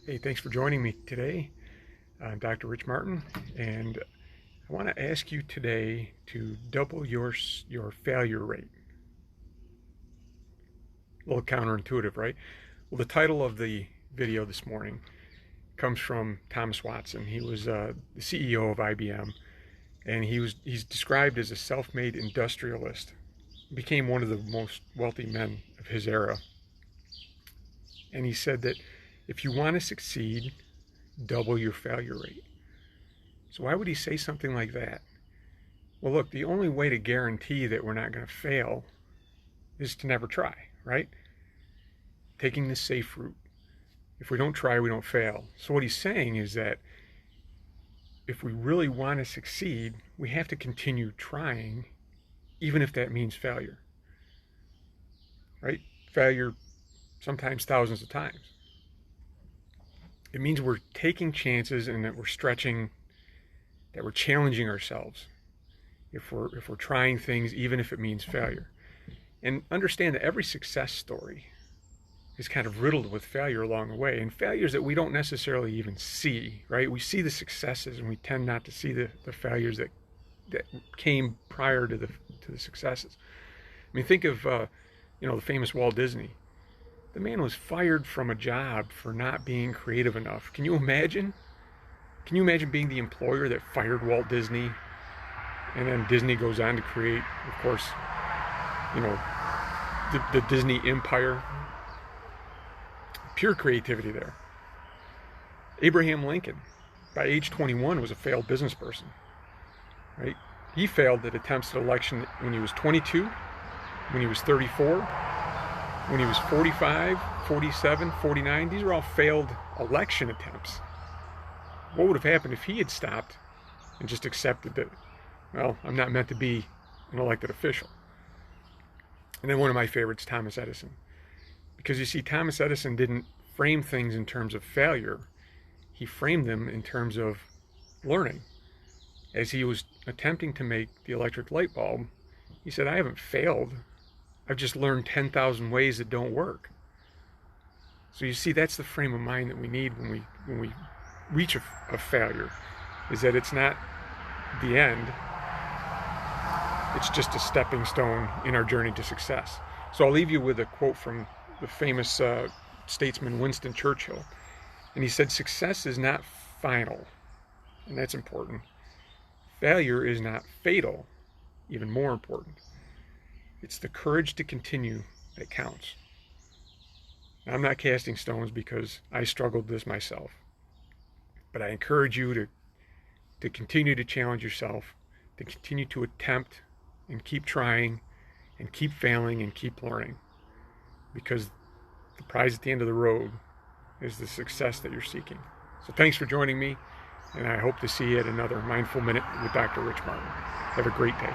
Hey, thanks for joining me today. I'm Dr. Rich Martin, and I want to ask you today to double your failure rate. A little counterintuitive, right? Well, the title of the video this morning comes from Thomas Watson. He was the CEO of IBM, and he's described as a self-made industrialist. He became one of the most wealthy men of his era. And he said that if you want to succeed, double your failure rate. So why would he say something like that? Well, look, the only way to guarantee that we're not going to fail is to never try, right? Taking the safe route. If we don't try, we don't fail. So what he's saying is that if we really want to succeed, we have to continue trying, even if that means failure, right? Failure sometimes thousands of times. It means we're taking chances and that we're stretching, that we're challenging ourselves if we're trying things, even if it means failure. And understand that every success story is kind of riddled with failure along the way, and failures that we don't necessarily even see, right? We see the successes and we tend not to see the failures that came prior to the successes. I mean, think of the famous Walt Disney. The man was fired from a job for not being creative enough. Can you imagine? Can you imagine being the employer that fired Walt Disney? And then Disney goes on to create, of course, the Disney empire. Pure creativity there. Abraham Lincoln, by age 21, was a failed business person, right? He failed at attempts at election when he was 22, when he was 34, when he was 45, 47, 49. These are all failed election attempts. What would have happened if he had stopped and just accepted that, well, I'm not meant to be an elected official? And then one of my favorites, Thomas Edison. Because you see, Thomas Edison didn't frame things in terms of failure. He framed them in terms of learning. As he was attempting to make the electric light bulb, he said, I haven't failed. I've just learned 10,000 ways that don't work. So you see, that's the frame of mind that we need when we reach a failure, is that it's not the end. It's just a stepping stone in our journey to success. So I'll leave you with a quote from the famous statesman Winston Churchill. And he said, success is not final, and that's important. Failure is not fatal, even more important. It's the courage to continue that counts. Now, I'm not casting stones because I struggled with this myself. But I encourage you to continue to challenge yourself, to continue to attempt and keep trying and keep failing and keep learning. Because the prize at the end of the road is the success that you're seeking. So thanks for joining me, and I hope to see you at another Mindful Minute with Dr. Rich Martin. Have a great day.